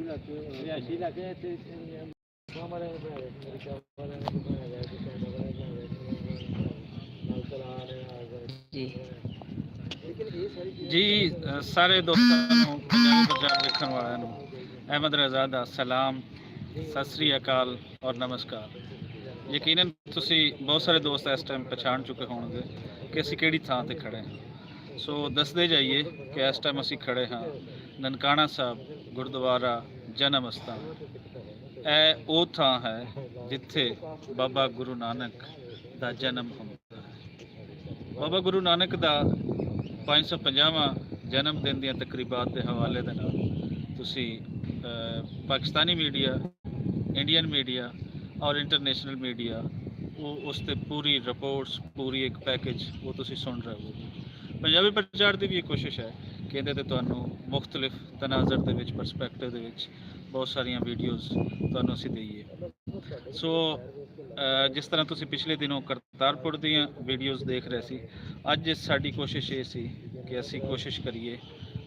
जी सारे दोस्तों पंजाबी पंजाब देखने वालों अहमद रज़ा दा सलाम, सत श्री अकाल और नमस्कार। यकीनन तुसी बहुत सारे दोस्त इस टाइम पछाण चुके होंगे कि असी किहड़ी थां ते खड़े हैं। सो दसदे जाइए कि इस टाइम असी खड़े हाँ ननकाना साहब गुरुद्वारा जन्म अस्थान। ਇਹ ਉਹ ਥਾਂ ਹੈ ਜਿੱਥੇ ਬਾਬਾ ਗੁਰੂ ਨਾਨਕ ਦਾ ਜਨਮ ਹੁੰਦਾ ਹੈ। ਬਾਬਾ ਗੁਰੂ ਨਾਨਕ ਦਾ 550ਵਾਂ ਜਨਮ ਦਿਨ ਦੀਆਂ ਤਕਰੀਬਾਤ ਦੇ ਹਵਾਲੇ ਦੇ ਨਾਲ ਤੁਸੀਂ ਪਾਕਿਸਤਾਨੀ ਮੀਡੀਆ, ਇੰਡੀਅਨ ਮੀਡੀਆ ਔਰ ਇੰਟਰਨੈਸ਼ਨਲ ਮੀਡੀਆ ਉਹ ਉਸ 'ਤੇ ਪੂਰੀ ਰਿਪੋਰਟਸ, ਪੂਰੀ ਇੱਕ ਪੈਕੇਜ ਉਹ ਤੁਸੀਂ ਸੁਣ ਰਹੇ ਹੋ। ਪੰਜਾਬੀ ਪ੍ਰਚਾਰ ਦੀ ਵੀ ਇਹ ਕੋਸ਼ਿਸ਼ ਹੈ ਕਿ ਇਹਦੇ 'ਤੇ ਤੁਹਾਨੂੰ ਮੁਖਤਲਿਫ ਤਨਾਜ਼ਰ ਦੇ ਵਿੱਚ, ਪਰਸਪੈਕਟਿਵ ਦੇ ਵਿੱਚ ਬਹੁਤ ਸਾਰੀਆਂ ਵੀਡੀਓਜ਼ ਤੁਹਾਨੂੰ ਅਸੀਂ ਦਈਏ। ਸੋ ਜਿਸ ਤਰ੍ਹਾਂ ਤੁਸੀਂ ਪਿਛਲੇ ਦਿਨੋਂ ਕਰਤਾਰਪੁਰ ਦੀਆਂ ਵੀਡੀਓਜ਼ ਦੇਖ ਰਹੇ ਸੀ, ਅੱਜ ਸਾਡੀ ਕੋਸ਼ਿਸ਼ ਇਹ ਸੀ ਕਿ ਅਸੀਂ ਕੋਸ਼ਿਸ਼ ਕਰੀਏ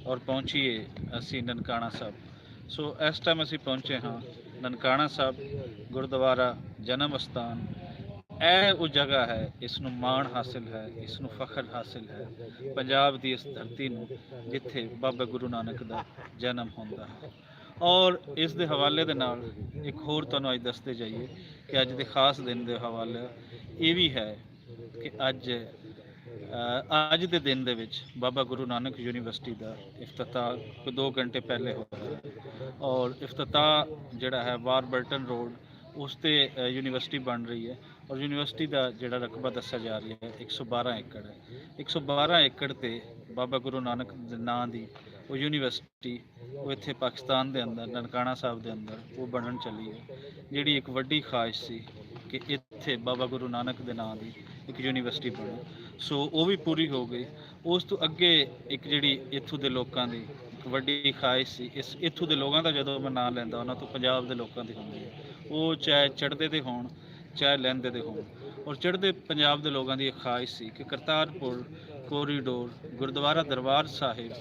ਔਰ ਪਹੁੰਚੀਏ ਅਸੀਂ ਨਨਕਾਣਾ ਸਾਹਿਬ। ਸੋ ਇਸ ਟਾਈਮ ਅਸੀਂ ਪਹੁੰਚੇ ਹਾਂ ਨਨਕਾਣਾ ਸਾਹਿਬ ਗੁਰਦੁਆਰਾ ਜਨਮ ਅਸਥਾਨ। ਇਹ ਉਹ ਜਗ੍ਹਾ ਹੈ, ਇਸ ਨੂੰ ਮਾਣ ਹਾਸਿਲ ਹੈ, ਇਸ ਨੂੰ ਫਖਰ ਹਾਸਿਲ ਹੈ ਪੰਜਾਬ ਦੀ ਇਸ ਧਰਤੀ ਨੂੰ ਜਿੱਥੇ ਬਾਬਾ ਗੁਰੂ ਨਾਨਕ ਦਾ ਜਨਮ ਹੁੰਦਾ ਹੈ। ਔਰ ਇਸ ਦੇ ਹਵਾਲੇ ਦੇ ਨਾਲ ਇੱਕ ਹੋਰ ਤੁਹਾਨੂੰ ਅੱਜ ਦੱਸਦੇ ਜਾਈਏ ਕਿ ਅੱਜ ਦੇ ਖਾਸ ਦਿਨ ਦੇ ਹਵਾਲੇ ਇਹ ਵੀ ਹੈ ਕਿ ਅੱਜ ਦੇ ਦਿਨ ਦੇ ਵਿੱਚ ਬਾਬਾ ਗੁਰੂ ਨਾਨਕ ਯੂਨੀਵਰਸਿਟੀ ਦਾ ਇਫਤਤਾਹ ਕੋਈ 2 ਘੰਟੇ ਪਹਿਲੇ ਹੋ ਰਿਹਾ ਹੈ। ਔਰ ਇਫਤਤਾਹ ਜਿਹੜਾ ਹੈ ਵਾਰਬਰਟਨ ਰੋਡ ਉਸ 'ਤੇ ਯੂਨੀਵਰਸਿਟੀ ਬਣ ਰਹੀ ਹੈ। ਔਰ ਯੂਨੀਵਰਸਿਟੀ ਦਾ ਜਿਹੜਾ ਰਕਬਾ ਦੱਸਿਆ ਜਾ ਰਿਹਾ ਹੈ 112 ਏਕੜ ਹੈ। 112 ਏਕੜ 'ਤੇ ਬਾਬਾ ਗੁਰੂ ਨਾਨਕ ਦੇ ਨਾਂ ਦੀ ਉਹ ਯੂਨੀਵਰਸਿਟੀ ਉਹ ਇੱਥੇ ਪਾਕਿਸਤਾਨ ਦੇ ਅੰਦਰ ਨਨਕਾਣਾ ਸਾਹਿਬ ਦੇ ਅੰਦਰ ਉਹ ਬਣਨ ਚੱਲੀ ਹੈ, ਜਿਹੜੀ ਇੱਕ ਵੱਡੀ ਖਾਹਿਸ਼ ਸੀ ਕਿ ਇੱਥੇ ਬਾਬਾ ਗੁਰੂ ਨਾਨਕ ਦੇ ਨਾਂ ਦੀ ਇੱਕ ਯੂਨੀਵਰਸਿਟੀ ਬਣੇ। ਸੋ ਉਹ ਵੀ ਪੂਰੀ ਹੋ ਗਈ। ਉਸ ਤੋਂ ਅੱਗੇ ਇੱਕ ਜਿਹੜੀ ਇੱਥੋਂ ਦੇ ਲੋਕਾਂ ਦੀ ਇੱਕ ਵੱਡੀ ਖਾਹਿਸ਼ ਸੀ, ਇੱਥੋਂ ਦੇ ਲੋਕਾਂ ਦਾ ਜਦੋਂ ਮੈਂ ਨਾਂ ਲੈਂਦਾ ਉਹਨਾਂ ਤੋਂ ਪੰਜਾਬ ਦੇ ਲੋਕਾਂ ਦੀ ਹੁੰਦੀ ਹੈ, ਉਹ ਚਾਹੇ ਚੜ੍ਹਦੇ ਦੇ ਹੋਣ ਚਾਹੇ ਲਹਿੰਦੇ ਦੇ ਹੋਣ। ਔਰ ਚੜ੍ਹਦੇ ਪੰਜਾਬ ਦੇ ਲੋਕਾਂ ਦੀ ਇਹ ਖਾਹਿਸ਼ ਸੀ ਕਿ ਕਰਤਾਰਪੁਰ ਕੋਰੀਡੋਰ ਗੁਰਦੁਆਰਾ ਦਰਬਾਰ ਸਾਹਿਬ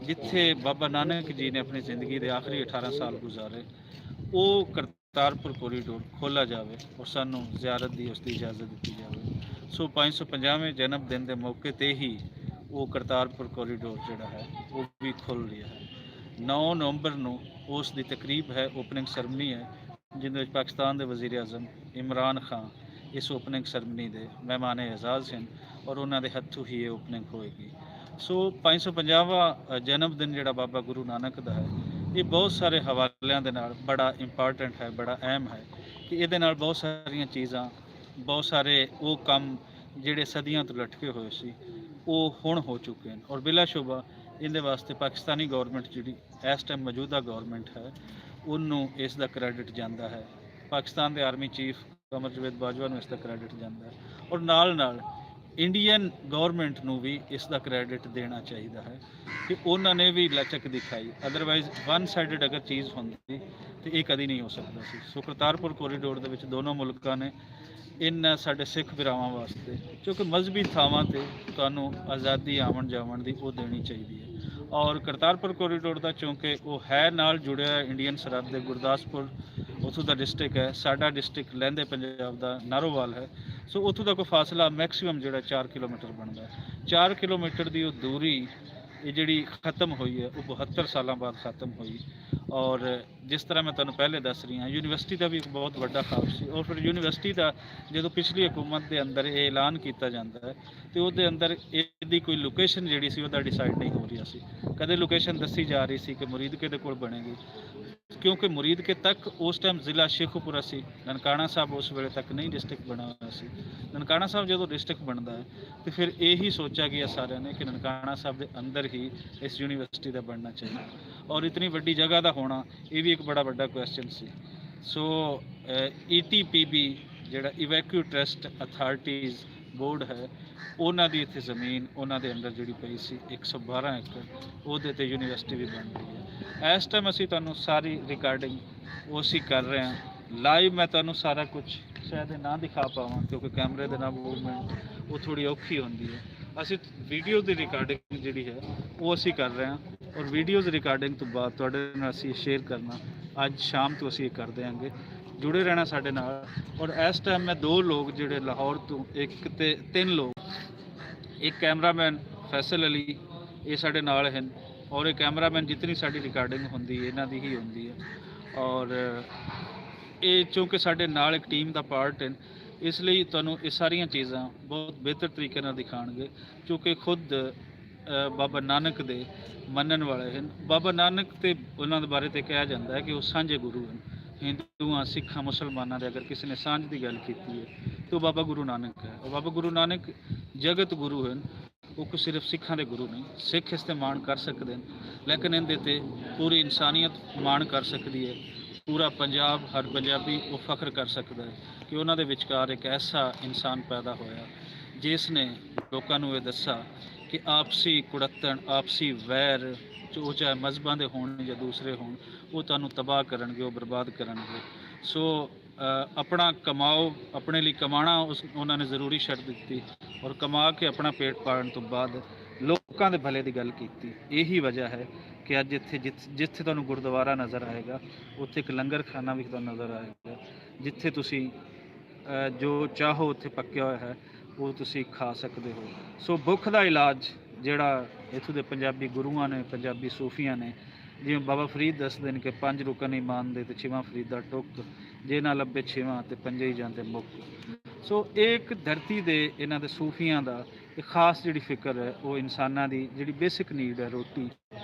ਜਿੱਥੇ ਬਾਬਾ ਨਾਨਕ ਜੀ ਨੇ ਆਪਣੀ ਜ਼ਿੰਦਗੀ ਦੇ ਆਖਰੀ 18 ਸਾਲ ਗੁਜ਼ਾਰੇ, ਉਹ ਕਰਤਾਰਪੁਰ ਕੋਰੀਡੋਰ ਖੋਲ੍ਹਿਆ ਜਾਵੇ ਔਰ ਸਾਨੂੰ ਜ਼ਿਆਰਤ ਦੀ ਉਸ ਦੀ ਇਜਾਜ਼ਤ ਦਿੱਤੀ ਜਾਵੇ। ਸੋ 550ਵੇਂ ਜਨਮ ਦਿਨ ਦੇ ਮੌਕੇ 'ਤੇ ਹੀ ਉਹ ਕਰਤਾਰਪੁਰ ਕੋਰੀਡੋਰ ਜਿਹੜਾ ਹੈ ਉਹ ਵੀ ਖੁੱਲ੍ਹ ਰਿਹਾ ਹੈ। 9 ਨਵੰਬਰ ਨੂੰ ਉਸ ਦੀ ਤਕਰੀਬ ਹੈ, ਓਪਨਿੰਗ ਸੈਰਮਨੀ ਹੈ, ਜਿਹਦੇ ਵਿੱਚ ਪਾਕਿਸਤਾਨ ਦੇ ਵਜ਼ੀਰ ਆਜ਼ਮ ਇਮਰਾਨ ਖਾਨ ਇਸ ਓਪਨਿੰਗ ਸੈਰਮਨੀ ਦੇ ਮਹਿਮਾਨ ਏਜ਼ਾਜ਼ ਹਨ ਔਰ ਉਹਨਾਂ ਦੇ ਹੱਥੋਂ ਹੀ ਇਹ ਓਪਨਿੰਗ ਹੋਏਗੀ। ਸੋ 550ਵਾਂ ਜਨਮ ਦਿਨ ਜਿਹੜਾ ਬਾਬਾ ਗੁਰੂ ਨਾਨਕ ਦਾ ਹੈ ਇਹ ਬਹੁਤ ਸਾਰੇ ਹਵਾਲਿਆਂ ਦੇ ਨਾਲ ਬੜਾ ਇੰਪੋਰਟੈਂਟ ਹੈ, ਬੜਾ ਅਹਿਮ ਹੈ ਕਿ ਇਹਦੇ ਨਾਲ ਬਹੁਤ ਸਾਰੀਆਂ ਚੀਜ਼ਾਂ, ਬਹੁਤ ਸਾਰੇ ਉਹ ਕੰਮ ਜਿਹੜੇ ਸਦੀਆਂ ਤੋਂ ਲਟਕੇ ਹੋਏ ਸੀ ਉਹ ਹੁਣ ਹੋ ਚੁੱਕੇ ਹਨ। ਔਰ ਬਿਲਾਸ਼ੁਬਾ ਇਹਦੇ ਵਾਸਤੇ ਪਾਕਿਸਤਾਨੀ ਗੌਰਮੈਂਟ ਜਿਹੜੀ ਇਸ ਟਾਈਮ ਮੌਜੂਦਾ ਗੌਰਮੈਂਟ ਹੈ ਉਹਨੂੰ ਇਸ ਦਾ ਕ੍ਰੈਡਿਟ ਜਾਂਦਾ ਹੈ। ਪਾਕਿਸਤਾਨ ਦੇ ਆਰਮੀ ਚੀਫ ਕਮਰ ਜਵੇਦ ਬਾਜਵਾ ਨੂੰ ਇਸ ਦਾ ਕ੍ਰੈਡਿਟ ਜਾਂਦਾ ਹੈ ਔਰ ਨਾਲ ਇੰਡੀਅਨ ਗੌਰਮੈਂਟ ਨੂੰ ਵੀ ਇਸ ਦਾ ਕ੍ਰੈਡਿਟ ਦੇਣਾ ਚਾਹੀਦਾ ਹੈ ਕਿ ਉਹਨਾਂ ਨੇ ਵੀ ਲਚਕ ਦਿਖਾਈ। ਅਦਰਵਾਈਜ਼ ਵਨ ਸਾਈਡਡ ਅਗਰ ਚੀਜ਼ ਹੁੰਦੀ ਤਾਂ ਇਹ ਕਦੀ ਨਹੀਂ ਹੋ ਸਕਦਾ ਸੀ। ਸੋ ਕਰਤਾਰਪੁਰ ਕੋਰੀਡੋਰ ਦੇ ਵਿੱਚ ਦੋਨੋਂ ਮੁਲਕਾਂ ਨੇ ਇਹਨਾਂ ਸਾਡੇ ਸਿੱਖ ਭਰਾਵਾਂ ਵਾਸਤੇ, ਕਿਉਂਕਿ ਮਜ਼ਹਬੀ ਥਾਵਾਂ 'ਤੇ ਤੁਹਾਨੂੰ ਆਜ਼ਾਦੀ ਆਉਣ ਜਾਵਣ ਦੀ ਉਹ ਦੇਣੀ ਚਾਹੀਦੀ ਹੈ। ਔਰ ਕਰਤਾਰਪੁਰ ਕੋਰੀਡੋਰ ਦਾ ਚੂੰਕਿ ਉਹ ਹੈ ਨਾਲ ਜੁੜਿਆ ਇੰਡੀਅਨ ਸਰਹੱਦ ਦੇ ਗੁਰਦਾਸਪੁਰ ਉੱਥੋਂ ਦਾ ਡਿਸਟ੍ਰਿਕਟ ਹੈ, ਸਾਡਾ ਡਿਸਟ੍ਰਿਕਟ ਲਹਿੰਦੇ ਪੰਜਾਬ ਦਾ ਨਾਰੋਵਾਲ ਹੈ। ਸੋ ਉੱਥੋਂ ਦਾ ਕੋਈ ਫਾਸਲਾ ਮੈਕਸੀਮਮ ਜਿਹੜਾ 4 ਕਿਲੋਮੀਟਰ ਬਣਦਾ। 4 ਕਿਲੋਮੀਟਰ ਦੀ ਉਹ ਦੂਰੀ ਇਹ ਜਿਹੜੀ ਖਤਮ ਹੋਈ ਹੈ ਉਹ 72 ਸਾਲਾਂ ਬਾਅਦ ਖਤਮ ਹੋਈ। ਔਰ ਜਿਸ ਤਰ੍ਹਾਂ ਮੈਂ ਤੁਹਾਨੂੰ ਪਹਿਲੇ ਦੱਸ ਰਹੀ ਹਾਂ, ਯੂਨੀਵਰਸਿਟੀ ਦਾ ਵੀ ਇੱਕ ਬਹੁਤ ਵੱਡਾ ਖਾਬ ਸੀ। ਔਰ ਫਿਰ ਯੂਨੀਵਰਸਿਟੀ ਦਾ ਜਦੋਂ ਪਿਛਲੀ ਹਕੂਮਤ ਦੇ ਅੰਦਰ ਇਹ ਐਲਾਨ ਕੀਤਾ ਜਾਂਦਾ ਹੈ ਤੇ ਉਹਦੇ ਅੰਦਰ ਇਹਦੀ ਕੋਈ ਲੋਕੇਸ਼ਨ ਜਿਹੜੀ ਸੀ ਉਹਦਾ ਡਿਸਾਈਡ ਨਹੀਂ ਹੋ ਰਿਹਾ ਸੀ। ਕਦੇ ਲੋਕੇਸ਼ਨ ਦੱਸੀ ਜਾ ਰਹੀ ਸੀ ਕਿ ਮੁਰੀਦਕੇ ਦੇ ਕੋਲ ਬਣੇਗੀ, ਕਿਉਂਕਿ ਮੁਰੀਦਕੇ ਤੱਕ ਉਸ ਟਾਈਮ ਜ਼ਿਲ੍ਹਾ ਸ਼ੇਖੂਪੁਰਾ ਸੀ, ਨਨਕਾਣਾ ਸਾਹਿਬ ਉਸ ਵੇਲੇ ਤੱਕ ਨਹੀਂ ਡਿਸਟ੍ਰਿਕਟ ਬਣਾ ਹੋਇਆ ਸੀ। ਨਨਕਾਣਾ ਸਾਹਿਬ ਜਦੋਂ ਡਿਸਟ੍ਰਿਕਟ ਬਣਦਾ ਹੈ ਤੇ ਫਿਰ ਇਹੀ ਸੋਚਿਆ ਗਿਆ ਸਾਰਿਆਂ ਨੇ ਕਿ ਨਨਕਾਣਾ ਸਾਹਿਬ ਦੇ ਅੰਦਰ ਹੀ ਇਸ ਯੂਨੀਵਰਸਿਟੀ ਦਾ ਬਣਨਾ ਚਾਹੀਦਾ। ਔਰ ਇਤਨੀ ਵੱਡੀ ਜਗ੍ਹਾ ਦਾ ਹੋਣਾ ਇਹ ਵੀ ਇੱਕ ਬੜਾ ਵੱਡਾ ਕੁਐਸਚਨ ਸੀ। ਸੋ ETPB ਜਿਹੜਾ ਇਵੈਕਿਊ ਟਰਸਟ ਅਥਾਰਟੀਜ਼ ਬੋਰਡ ਹੈ, ਉਹਨਾਂ ਦੀ ਇੱਥੇ ਜ਼ਮੀਨ ਉਹਨਾਂ ਦੇ ਅੰਦਰ ਜਿਹੜੀ ਪਈ ਸੀ 112 ਏਕੜ, ਉਹਦੇ 'ਤੇ ਯੂਨੀਵਰਸਿਟੀ ਵੀ ਬਣ ਰਹੀ ਹੈ। ਇਸ ਟਾਈਮ ਅਸੀਂ ਤੁਹਾਨੂੰ ਸਾਰੀ ਰਿਕਾਰਡਿੰਗ ਉਹ ਅਸੀਂ ਕਰ ਰਹੇ ਹਾਂ ਲਾਈਵ। ਮੈਂ ਤੁਹਾਨੂੰ ਸਾਰਾ ਕੁਝ ਸ਼ਾਇਦ ਨਾ ਦਿਖਾ ਪਾਵਾਂ ਕਿਉਂਕਿ ਕੈਮਰੇ ਦੇ ਨਾਲ ਮੂਵਮੈਂਟ ਉਹ ਥੋੜ੍ਹੀ ਔਖੀ ਹੁੰਦੀ ਹੈ। ਅਸੀਂ ਵੀਡੀਓ ਦੀ ਰਿਕਾਰਡਿੰਗ ਜਿਹੜੀ ਹੈ ਉਹ ਅਸੀਂ ਕਰ ਰਹੇ ਹਾਂ ਔਰ ਵੀਡੀਓਜ਼ ਰਿਕਾਰਡਿੰਗ ਤੋਂ ਬਾਅਦ ਤੁਹਾਡੇ ਨਾਲ ਅਸੀਂ ਸ਼ੇਅਰ ਕਰਨਾ ਅੱਜ ਸ਼ਾਮ ਤੋਂ ਅਸੀਂ ਇਹ ਕਰ ਦਿਆਂਗੇ। ਜੁੜੇ ਰਹਿਣਾ ਸਾਡੇ ਨਾਲ। ਔਰ ਇਸ ਟਾਈਮ ਮੈਂ 2 ਲੋਕ ਜਿਹੜੇ ਲਾਹੌਰ ਤੋਂ, ਇੱਕ ਤੇ 3 ਲੋਕ, ਇੱਕ ਕੈਮਰਾਮੈਨ ਫੈਸਲ ਅਲੀ ਇਹ ਸਾਡੇ ਨਾਲ ਹਨ, ਔਰ ਇਹ ਕੈਮਰਾਮੈਨ ਜਿਤਨੀ ਸਾਡੀ ਰਿਕਾਰਡਿੰਗ ਹੁੰਦੀ ਹੈ ਇਹਨਾਂ ਦੀ ਹੀ ਹੁੰਦੀ ਹੈ। ਔਰ ਇਹ ਚੂँਕਿ ਸਾਡੇ ਨਾਲ ਇੱਕ ਟੀਮ ਦਾ ਪਾਰਟ ਹਨ, ਇਸ ਲਈ ਤੁਹਾਨੂੰ ਇਹ ਸਾਰੀਆਂ ਚੀਜ਼ਾਂ ਬਹੁਤ ਬਿਹਤਰ ਤਰੀਕੇ ਨਾਲ ਦਿਖਾਉਣਗੇ, ਕਿਉਂਕਿ ਖੁਦ ਬਾਬਾ ਨਾਨਕ ਦੇ ਮੰਨਣ ਵਾਲੇ ਹਨ। ਬਾਬਾ ਨਾਨਕ ਤੇ ਉਹਨਾਂ ਦੇ ਬਾਰੇ ਤੇ ਕਿਹਾ ਜਾਂਦਾ ਹੈ ਕਿ ਉਹ ਸਾਂਝੇ ਗੁਰੂ ਹਨ। ਹਿੰਦੂਆਂ, ਸਿੱਖਾਂ, ਮੁਸਲਮਾਨਾਂ ਦੇ ਅਗਰ ਕਿਸੇ ਨੇ ਸਾਂਝ ਦੀ ਗੱਲ ਕੀਤੀ ਹੈ ਤਾਂ ਉਹ ਬਾਬਾ ਗੁਰੂ ਨਾਨਕ ਹੈ। ਉਹ ਬਾਬਾ ਗੁਰੂ ਨਾਨਕ ਜਗਤ ਗੁਰੂ ਹਨ। ਉਹ ਕੋਈ ਸਿਰਫ ਸਿੱਖਾਂ ਦੇ ਗੁਰੂ ਨਹੀਂ। ਸਿੱਖ ਇਸ 'ਤੇ ਮਾਣ ਕਰ ਸਕਦੇ ਹਨ, ਲੇਕਿਨ ਇਹਦੇ 'ਤੇ ਪੂਰੀ ਇਨਸਾਨੀਅਤ ਮਾਣ ਕਰ ਸਕਦੀ ਹੈ। ਪੂਰਾ ਪੰਜਾਬ, ਹਰ ਪੰਜਾਬੀ ਉਹ ਫਖਰ ਕਰ ਸਕਦਾ ਹੈ ਕਿ ਉਹਨਾਂ ਦੇ ਵਿਚਕਾਰ ਇੱਕ ਐਸਾ ਇਨਸਾਨ ਪੈਦਾ ਹੋਇਆ ਜਿਸ ਨੇ ਲੋਕਾਂ ਨੂੰ ਇਹ ਦੱਸਿਆ ਕਿ ਆਪਸੀ ਕੁੜੱਤਣ, ਆਪਸੀ ਵੈਰ, ਜੋ ਚਾਹੇ ਮਜ਼ਹਬਾਂ ਦੇ ਹੋਣ ਜਾਂ ਦੂਸਰੇ ਹੋਣ, ਉਹ ਤੁਹਾਨੂੰ ਤਬਾਹ ਕਰਨਗੇ, ਉਹ ਬਰਬਾਦ ਕਰਨਗੇ। ਸੋ ਆਪਣਾ ਕਮਾਓ, ਆਪਣੇ ਲਈ ਕਮਾਉਣਾ ਉਹਨਾਂ ਨੇ ਜ਼ਰੂਰੀ ਛੱਡ ਦਿੱਤੀ, ਔਰ ਕਮਾ ਕੇ ਆਪਣਾ ਪੇਟ ਪਾਲਣ ਤੋਂ ਬਾਅਦ ਲੋਕਾਂ ਦੇ ਭਲੇ ਦੀ ਗੱਲ ਕੀਤੀ। ਇਹੀ ਵਜ੍ਹਾ ਹੈ ਕਿ ਅੱਜ ਇੱਥੇ ਜਿੱਥੇ ਤੁਹਾਨੂੰ ਗੁਰਦੁਆਰਾ ਨਜ਼ਰ ਆਏਗਾ, ਉੱਥੇ ਇੱਕ ਲੰਗਰ ਖਾਨਾ ਵੀ ਤੁਹਾਨੂੰ ਨਜ਼ਰ ਆਏਗਾ, ਜਿੱਥੇ ਤੁਸੀਂ ਜੋ ਚਾਹੋ ਉੱਥੇ ਪੱਕਿਆ ਹੋਇਆ ਹੈ ਉਹ ਤੁਸੀਂ ਖਾ ਸਕਦੇ ਹੋ। ਸੋ ਭੁੱਖ ਦਾ ਇਲਾਜ ਜਿਹੜਾ ਇੱਥੋਂ ਦੇ ਪੰਜਾਬੀ ਗੁਰੂਆਂ ਨੇ, ਪੰਜਾਬੀ ਸੂਫੀਆਂ ਨੇ, ਜਿਵੇਂ ਬਾਬਾ ਫਰੀਦ ਦੱਸਦੇ ਨੇ ਕਿ 5 ਰੁਕਨ ਈਮਾਨ ਦੇ ਤੇ 6ਵਾਂ ਫਰੀਦ ਦਾ ਟੁੱਕ, ਜੇ ਨਾ ਲੱਭੇ 6ਵਾਂ ਤੇ 5 ਹੀ ਜਾਂਦੇ ਮੁੱਕ। ਸੋ ਇੱਕ ਧਰਤੀ ਦੇ ਇਹਨਾਂ ਦੇ ਸੂਫੀਆਂ ਦਾ ਇੱਕ ਖਾਸ ਜਿਹੜੀ ਫਿਕਰ ਹੈ, ਉਹ ਇਨਸਾਨਾਂ ਦੀ ਜਿਹੜੀ ਬੇਸਿਕ ਨੀਡ ਹੈ ਰੋਟੀ,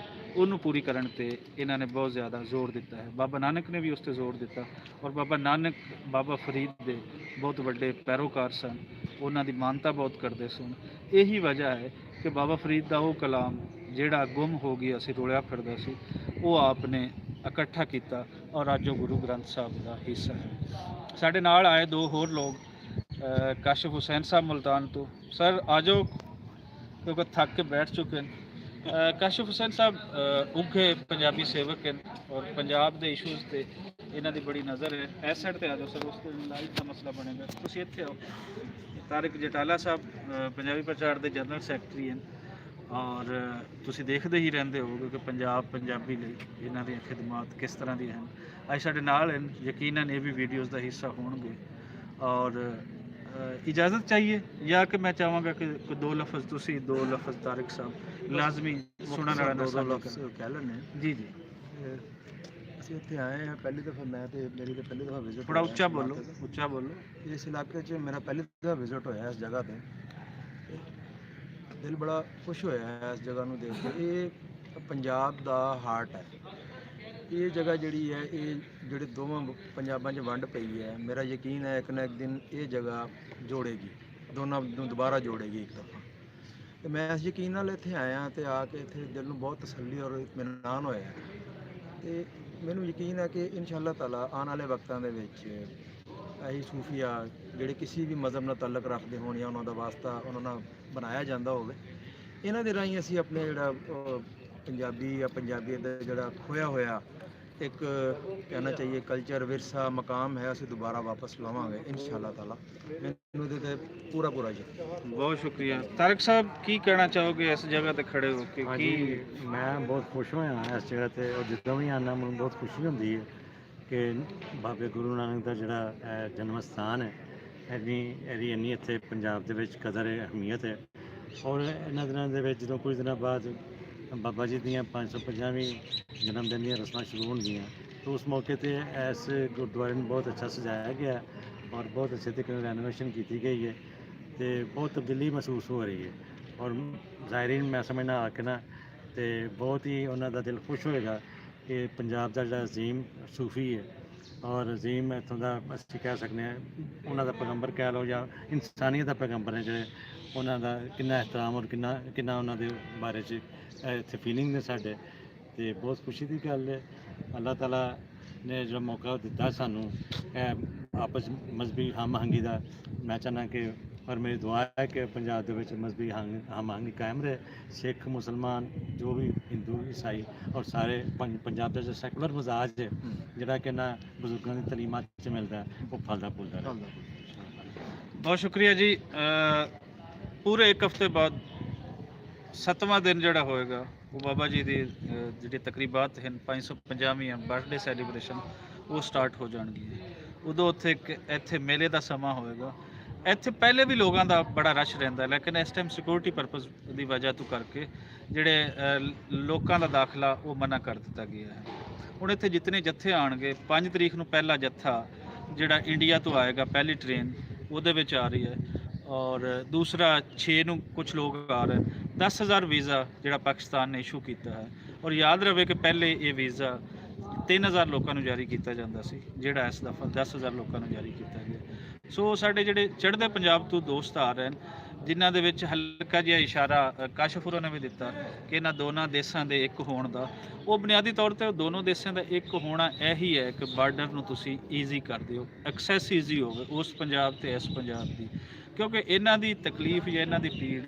ਉਹਨੂੰ ਪੂਰੀ ਕਰਨ ਤੇ ਇਹਨਾਂ ਨੇ ਬਹੁਤ ਜ਼ਿਆਦਾ ਜ਼ੋਰ ਦਿੱਤਾ ਹੈ। ਬਾਬਾ ਨਾਨਕ ਨੇ ਵੀ ਉਸ 'ਤੇ ਜ਼ੋਰ ਦਿੱਤਾ, ਔਰ ਬਾਬਾ ਨਾਨਕ ਬਾਬਾ ਫਰੀਦ ਦੇ ਬਹੁਤ ਵੱਡੇ ਪੈਰੋਕਾਰ ਸਨ, ਉਹਨਾਂ ਦੀ ਮਾਨਤਾ ਬਹੁਤ ਕਰਦੇ ਸਨ। ਇਹੀ ਵਜ੍ਹਾ ਹੈ ਕਿ ਬਾਬਾ ਫਰੀਦ ਦਾ ਉਹ ਕਲਾਮ ਜਿਹੜਾ ਗੁੰਮ ਹੋ ਗਿਆ ਸੀ, ਰੁਲਿਆ ਫਿਰਦਾ ਸੀ, ਉਹ ਆਪ ਨੇ ਇਕੱਠਾ ਕੀਤਾ ਔਰ ਅੱਜ ਉਹ ਗੁਰੂ ਗ੍ਰੰਥ ਸਾਹਿਬ ਦਾ ਹਿੱਸਾ ਹੈ। ਸਾਡੇ ਨਾਲ ਆਏ 2 ਹੋਰ ਲੋਕ, ਕਾਸ਼ਿਫ ਹੁਸੈਨ ਸਾਹਿਬ ਮੁਲਤਾਨ ਤੋਂ। ਸਰ ਆ ਜਾਓ, ਕਿਉਂਕਿ ਥੱਕ ਕੇ ਬੈਠ ਚੁੱਕੇ ਹਨ। ਕਾਸ਼ਿਫ ਹੁਸੈਨ ਸਾਹਿਬ ਉੱਘੇ ਪੰਜਾਬੀ ਸੇਵਕ ਹਨ, ਔਰ ਪੰਜਾਬ ਦੇ ਇਸ਼ੂਜ਼ ਤੇ ਇਹਨਾਂ ਦੀ ਬੜੀ ਨਜ਼ਰ ਹੈ। ਇਸ ਸਾਈਡ ਤੇ ਆ ਜਾਓ ਸਰ, ਉਸ ਤੇ ਲਾਈਵ ਦਾ ਮਸਲਾ ਬਣੇਗਾ। ਤੁਸੀਂ ਇੱਥੇ ਆਓ। ਤਾਰਿਕ ਜਟਾਲਾ ਸਾਹਿਬ ਪੰਜਾਬੀ ਪ੍ਰਚਾਰ ਦੇ ਜਨਰਲ ਸੈਕਟਰੀ ਹਨ, ਔਰ ਤੁਸੀਂ ਦੇਖਦੇ ਹੀ ਰਹਿੰਦੇ ਹੋਵੋਗੇ ਕਿ ਪੰਜਾਬ, ਪੰਜਾਬੀ ਲਈ ਇਹਨਾਂ ਦੀਆਂ ਖਿਦਮਾਤ ਕਿਸ ਤਰ੍ਹਾਂ ਦੀਆਂ ਹਨ। ਅੱਜ ਸਾਡੇ ਨਾਲ ਹਨ, ਯਕੀਨਨ ਇਹ ਵੀ ਵੀਡੀਓਜ਼ ਦਾ ਹਿੱਸਾ ਹੋਣਗੇ। ਔਰ ਇਜਾਜ਼ਤ ਚਾਹੀਏ ਜਾਂ ਕਿ ਮੈਂ ਚਾਹਾਂਗਾ ਕਿ 2 ਲਫ਼ਜ਼ ਤੁਸੀਂ, 2 ਲਫ਼ਜ਼ ਤਾਰਿਕ ਸਾਹਿਬ ਲਾਜ਼ਮੀ ਸੁਣਨ ਵਾਲਾ ਦੋ ਲਫ਼ਜ਼ ਕਹਿ ਲੈਣੇ। ਜੀ ਜੀ, ਅਸੀਂ ਇੱਥੇ ਆਏ ਹਾਂ ਪਹਿਲੀ ਦਫਾ, ਮੈਂ ਤੇ ਮੇਰੀ ਤਾਂ ਪਹਿਲੀ ਦਫਾ ਵਿਜ਼ਿਟ। ਥੋੜਾ ਉੱਚਾ ਬੋਲੋ, ਉੱਚਾ ਬੋਲੋ। ਇਸ ਇਲਾਕੇ 'ਚ ਮੇਰਾ ਪਹਿਲੀ ਦਫਾ ਵਿਜ਼ਿਟ ਹੋਇਆ ਇਸ ਜਗ੍ਹਾ ਤੇ। ਦਿਲ ਬੜਾ ਖੁਸ਼ ਹੋਇਆ ਹੈ ਇਸ ਜਗ੍ਹਾ ਨੂੰ ਦੇਖ ਕੇ। ਇਹ ਪੰਜਾਬ ਦਾ ਹਾਰਟ ਹੈ। ਇਹ ਜਗ੍ਹਾ ਜਿਹੜੀ ਹੈ, ਇਹ ਜਿਹੜੇ ਦੋਵਾਂ ਪੰਜਾਬਾਂ 'ਚ ਵੰਡ ਪਈ ਹੈ, ਮੇਰਾ ਯਕੀਨ ਹੈ ਇੱਕ ਨਾ ਇੱਕ ਦਿਨ ਇਹ ਜਗ੍ਹਾ ਜੋੜੇਗੀ, ਦੋਨਾਂ ਨੂੰ ਦੁਬਾਰਾ ਜੋੜੇਗੀ ਇੱਕ ਦਫਾ। ਤੇ ਮੈਂ ਇਸ ਯਕੀਨ ਨਾਲ ਇੱਥੇ ਆਇਆ ਤੇ ਆ ਕੇ ਇੱਥੇ ਦਿਲ ਨੂੰ ਬਹੁਤ ਤਸੱਲੀ ਔਰ ਇਤਮਾਨਾਨ ਹੋਇਆ। ਤੇ ਮੈਨੂੰ ਯਕੀਨ ਹੈ ਕਿ ਇਨਸ਼ਾ-ਅੱਲਾਹ ਤਾਲਾ ਆਉਣ ਵਾਲੇ ਵਕਤਾਂ ਦੇ ਵਿੱਚ ਇਹੀ ਸੂਫੀਆ ਜਿਹੜੇ ਕਿਸੇ ਵੀ ਮਜ਼ਹਬ ਨਾਲ ਤਾਲੁਕ ਰੱਖਦੇ ਹੋਣ ਜਾਂ ਉਹਨਾਂ ਦਾ ਵਾਸਤਾ ਉਹਨਾਂ ਨਾਲ ਬਣਾਇਆ ਜਾਂਦਾ ਹੋਵੇ, ਇਹਨਾਂ ਦੇ ਰਾਹੀਂ ਅਸੀਂ ਆਪਣੇ ਜਿਹੜਾ ਪੰਜਾਬੀ ਜਾਂ ਪੰਜਾਬੀਅਤ ਦਾ ਜਿਹੜਾ ਖੋਇਆ ਹੋਇਆ ਇੱਕ ਕਹਿਣਾ ਚਾਹੀਏ ਕਲਚਰ, ਵਿਰਸਾ, ਮਕਾਮ ਹੈ, ਅਸੀਂ ਦੁਬਾਰਾ ਵਾਪਸ ਲਾਵਾਂਗੇ ਇਨਸ਼ਾ-ਅੱਲਾਹ ਤਾਲਾ। ਮੈਨੂੰ ਇਹਦੇ ਤੇ ਪੂਰਾ ਯਕੀਨ। ਬਹੁਤ ਸ਼ੁਕਰੀਆ। ਤਾਰਿਕ ਸਾਹਿਬ ਕੀ ਕਹਿਣਾ ਚਾਹੋਗੇ ਇਸ ਜਗ੍ਹਾ ਤੇ ਖੜੇ ਹੋ ਕੇ? ਕੀ ਮੈਂ ਬਹੁਤ ਖੁਸ਼ ਹੋਇਆ ਇਸ ਜਗ੍ਹਾ ਤੇ, ਔਰ ਜਦੋਂ ਵੀ ਆਉਂਦਾ ਮੈਨੂੰ ਬਹੁਤ ਖੁਸ਼ੀ ਹੁੰਦੀ ਹੈ ਕਿ ਬਾਬੇ ਗੁਰੂ ਨਾਨਕ ਦਾ ਜਿਹੜਾ ਜਨਮ ਸਥਾਨ ਹੈ, ਇਹਦੀ ਇੰਨੀ ਇੱਥੇ ਪੰਜਾਬ ਦੇ ਵਿੱਚ ਕਦਰ ਹੈ, ਅਹਿਮੀਅਤ ਹੈ। ਔਰ ਇਹਨਾਂ ਦਿਨਾਂ ਦੇ ਵਿੱਚ ਜਦੋਂ ਕੁਝ ਦਿਨਾਂ ਬਾਅਦ ਬਾਬਾ ਜੀ ਦੀਆਂ 550ਵੀਂ ਜਨਮ ਦਿਨ ਦੀਆਂ ਰਸਮਾਂ ਸ਼ੁਰੂ ਹੋਣਗੀਆਂ, ਤਾਂ ਉਸ ਮੌਕੇ 'ਤੇ ਇਸ ਗੁਰਦੁਆਰੇ ਨੂੰ ਬਹੁਤ ਅੱਛਾ ਸਜਾਇਆ ਗਿਆ ਔਰ ਬਹੁਤ ਅੱਛੇ ਤਰੀਕੇ ਨਾਲ ਰੈਨੋਵੇਸ਼ਨ ਕੀਤੀ ਗਈ ਹੈ ਅਤੇ ਬਹੁਤ ਤਬਦੀਲੀ ਮਹਿਸੂਸ ਹੋ ਰਹੀ ਹੈ। ਔਰ ਜ਼ਾਇਰੀਨ ਮੈਂ ਸਮਝਣਾ ਆ ਕੇ ਨਾ ਅਤੇ ਬਹੁਤ ਹੀ ਉਹਨਾਂ ਦਾ ਦਿਲ ਖੁਸ਼ ਹੋਏਗਾ ਕਿ ਪੰਜਾਬ ਦਾ ਜਿਹੜਾ ਅਜ਼ੀਮ ਸੂਫੀ ਹੈ ਔਰ ਅਜ਼ੀਮ ਇੱਥੋਂ ਦਾ ਅਸੀਂ ਕਹਿ ਸਕਦੇ ਹਾਂ ਉਹਨਾਂ ਦਾ ਪੈਗੰਬਰ ਕਹਿ ਲਓ ਜਾਂ ਇਨਸਾਨੀਅਤ ਦਾ ਪੈਗੰਬਰ ਹੈ, ਜਿਹੜੇ ਉਹਨਾਂ ਦਾ ਕਿੰਨਾ ਇਹਤਰਾਮ ਔਰ ਕਿੰਨਾ ਉਹਨਾਂ ਦੇ ਬਾਰੇ 'ਚ ਇੱਥੇ ਫੀਲਿੰਗ ਨੇ ਸਾਡੇ, ਅਤੇ ਬਹੁਤ ਖੁਸ਼ੀ ਦੀ ਗੱਲ ਹੈ। ਅੱਲਾਹ ਤਾਲਾ ਨੇ ਜਿਹੜਾ ਮੌਕਾ ਦਿੱਤਾ ਸਾਨੂੰ ਆਪਸ ਮਜ਼ਹਬੀ ਹਮ ਆਹੰਗੀ ਦਾ, ਮੈਂ ਚਾਹੁੰਦਾ ਕਿ ਔਰ ਮੇਰੀ ਦੁਆ ਹੈ ਕਿ ਪੰਜਾਬ ਦੇ ਵਿੱਚ ਮਜ਼ਹਬੀ ਹਮ ਆਹੰਗੀ ਕਾਇਮ ਰਹੇ। ਸਿੱਖ, ਮੁਸਲਮਾਨ, ਜੋ ਵੀ ਹਿੰਦੂ, ਈਸਾਈ ਔਰ ਸਾਰੇ ਪੰਜਾਬ ਦਾ ਜੋ ਸੈਕੂਲਰ ਮਜ਼ਾਜ ਹੈ ਜਿਹੜਾ ਕਿ ਇਹਨਾਂ ਬਜ਼ੁਰਗਾਂ ਦੀ ਤਲੀਮਾਤ 'ਚ ਮਿਲਦਾ, ਉਹ ਫਲਦਾ ਫੁੱਲਦਾ ਰਹੇ। ਬਹੁਤ ਸ਼ੁਕਰੀਆ ਜੀ। ਪੂਰੇ 1 ਹਫ਼ਤੇ ਬਾਅਦ 7ਵਾਂ ਦਿਨ ਜਿਹੜਾ ਹੋਏਗਾ ਉਹ ਬਾਬਾ ਜੀ ਦੀ ਜਿਹੜੀ ਤਕਰੀਬਾਤ ਹਨ 550ਵੀਂ ਬਰਥਡੇ ਸੈਲੀਬ੍ਰੇਸ਼ਨ ਉਹ ਸਟਾਰਟ ਹੋ ਜਾਣਗੀਆਂ। ਉਦੋਂ ਇੱਥੇ ਮੇਲੇ ਦਾ ਸਮਾਂ ਹੋਏਗਾ। ਇੱਥੇ ਪਹਿਲੇ ਵੀ ਲੋਕਾਂ ਦਾ ਬੜਾ ਰਸ਼ ਰਹਿੰਦਾ, ਲੇਕਿਨ ਇਸ ਟਾਈਮ ਸਿਕਿਉਰਿਟੀ ਪਰਪਸ ਦੀ ਵਜ੍ਹਾ ਤੋਂ ਕਰਕੇ ਜਿਹੜੇ ਲੋਕਾਂ ਦਾ ਦਾਖਲਾ ਉਹ ਮਨਾ ਕਰ ਦਿੱਤਾ ਗਿਆ ਹੈ। ਹੁਣ ਇੱਥੇ ਜਿਤਨੇ ਜੱਥੇ ਆਣਗੇ 5 ਤਰੀਕ ਨੂੰ ਪਹਿਲਾ ਜੱਥਾ ਜਿਹੜਾ ਇੰਡੀਆ ਤੋਂ ਆਏਗਾ, ਪਹਿਲੀ ਟ੍ਰੇਨ ਉਹਦੇ ਵਿੱਚ ਆ ਰਹੀ ਹੈ, ਔਰ ਦੂਸਰਾ 6 ਨੂੰ ਕੁਝ ਲੋਕ ਆ ਰਹੇ। 10,000 ਵੀਜ਼ਾ ਜਿਹੜਾ ਪਾਕਿਸਤਾਨ ਨੇ ਇਸ਼ੂ ਕੀਤਾ ਹੈ, ਔਰ ਯਾਦ ਰਵੇ ਕਿ ਪਹਿਲੇ ਇਹ ਵੀਜ਼ਾ 3,000 ਲੋਕਾਂ ਨੂੰ ਜਾਰੀ ਕੀਤਾ ਜਾਂਦਾ ਸੀ, ਜਿਹੜਾ ਇਸ ਦਫਾ 10,000 ਲੋਕਾਂ ਨੂੰ ਜਾਰੀ ਕੀਤਾ ਗਿਆ। ਸੋ ਸਾਡੇ ਜਿਹੜੇ ਚੜ੍ਹਦੇ ਪੰਜਾਬ ਤੋਂ ਦੋਸਤ ਆ ਰਹੇ ਹਨ, ਜਿਨ੍ਹਾਂ ਦੇ ਵਿੱਚ ਹਲਕਾ ਜਿਹਾ ਇਸ਼ਾਰਾ ਕਾਸ਼ਫੁਰਾ ਨੇ ਵੀ ਦਿੱਤਾ ਕਿ ਇਹਨਾਂ ਦੋਨਾਂ ਦੇਸ਼ਾਂ ਦੇ ਇੱਕ ਹੋਣ ਦਾ, ਉਹ ਬੁਨਿਆਦੀ ਤੌਰ ਤੇ ਉਹ ਦੋਨੋਂ ਦੇਸ਼ਾਂ ਦਾ ਇੱਕ ਹੋਣਾ ਇਹੀ ਹੈ ਕਿ ਬਾਰਡਰ ਨੂੰ ਤੁਸੀਂ ਈਜ਼ੀ ਕਰ ਦਿਓ, ਐਕਸੈਸ ਈਜ਼ੀ ਹੋਵੇ ਉਸ ਪੰਜਾਬ ਤੇ ਇਸ ਪੰਜਾਬ ਦੀ, ਕਿਉਂਕਿ ਇਹਨਾਂ ਦੀ ਤਕਲੀਫ ਜਾਂ ਇਹਨਾਂ ਦੀ ਪੀੜ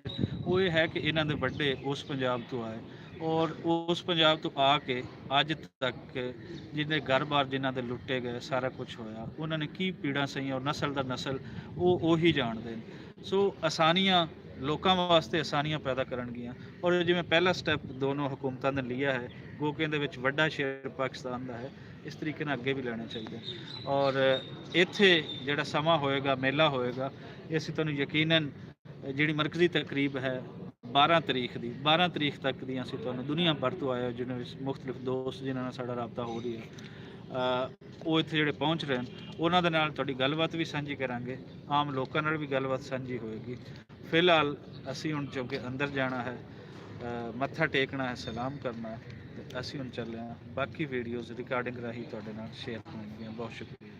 ਉਹ ਇਹ ਹੈ ਕਿ ਇਹਨਾਂ ਦੇ ਵੱਡੇ ਉਸ ਪੰਜਾਬ ਤੋਂ ਆਏ, ਔਰ ਉਸ ਪੰਜਾਬ ਤੋਂ ਆ ਕੇ ਅੱਜ ਤੱਕ ਜਿਹਦੇ ਘਰ-ਬਾਰ ਜਿਨ੍ਹਾਂ ਦੇ ਲੁੱਟੇ ਗਏ, ਸਾਰਾ ਕੁਝ ਹੋਇਆ, ਉਹਨਾਂ ਨੇ ਕੀ ਪੀੜਾਂ ਸਹੀਆਂ, ਔਰ ਨਸਲ ਦਾ ਨਸਲ ਉਹ ਉਹੀ ਜਾਣਦੇ ਨੇ। ਸੋ ਆਸਾਨੀਆਂ ਲੋਕਾਂ ਵਾਸਤੇ ਆਸਾਨੀਆਂ ਪੈਦਾ ਕਰਨਗੀਆਂ, ਔਰ ਜਿਵੇਂ ਪਹਿਲਾ ਸਟੈਪ ਦੋਨੋਂ ਹਕੂਮਤਾਂ ਨੇ ਲਿਆ ਹੈ, ਗੋਕੇ ਦੇ ਵਿੱਚ ਵੱਡਾ ਸ਼ੇਅਰ ਪਾਕਿਸਤਾਨ ਦਾ ਹੈ, ਇਸ ਤਰੀਕੇ ਨਾਲ ਅੱਗੇ ਵੀ ਲੈਣਾ ਚਾਹੀਦਾ। ਔਰ ਇੱਥੇ ਜਿਹੜਾ ਸਮਾਂ ਹੋਏਗਾ, ਮੇਲਾ ਹੋਏਗਾ, ਇਹ ਅਸੀਂ ਤੁਹਾਨੂੰ ਯਕੀਨਨ ਜਿਹੜੀ ਮਰਕਜ਼ੀ ਤਕਰੀਬ ਹੈ 12 ਤਰੀਕ ਤੱਕ ਦੀਆਂ ਅਸੀਂ ਤੁਹਾਨੂੰ ਦੁਨੀਆ ਭਰ ਤੋਂ ਆਏ ਜਿਹਨਾਂ ਵਿੱਚ ਮੁਖਤਲਿਫ ਦੋਸਤ ਜਿਨ੍ਹਾਂ ਨਾਲ ਸਾਡਾ ਰਾਬਤਾ ਹੋ ਰਹੀ ਹੈ, ਉਹ ਇੱਥੇ ਜਿਹੜੇ ਪਹੁੰਚ ਰਹੇ ਹਨ, ਉਹਨਾਂ ਦੇ ਨਾਲ ਤੁਹਾਡੀ ਗੱਲਬਾਤ ਵੀ ਸਾਂਝੀ ਕਰਾਂਗੇ, ਆਮ ਲੋਕਾਂ ਨਾਲ ਵੀ ਗੱਲਬਾਤ ਸਾਂਝੀ ਹੋਏਗੀ। ਫਿਲਹਾਲ ਅਸੀਂ ਹੁਣ ਚੌਂਕੇ ਅੰਦਰ ਜਾਣਾ ਹੈ, ਮੱਥਾ ਟੇਕਣਾ ਹੈ, ਸਲਾਮ ਕਰਨਾ ਹੈ, ਤੇ ਅਸੀਂ ਹੁਣ ਚੱਲੇ ਹਾਂ। ਬਾਕੀ ਵੀਡੀਓਜ਼ ਰਿਕਾਰਡਿੰਗ ਰਾਹੀਂ ਤੁਹਾਡੇ ਨਾਲ ਸ਼ੇਅਰ ਹੋਣਗੀਆਂ। ਬਹੁਤ ਸ਼ੁਕਰੀਆ।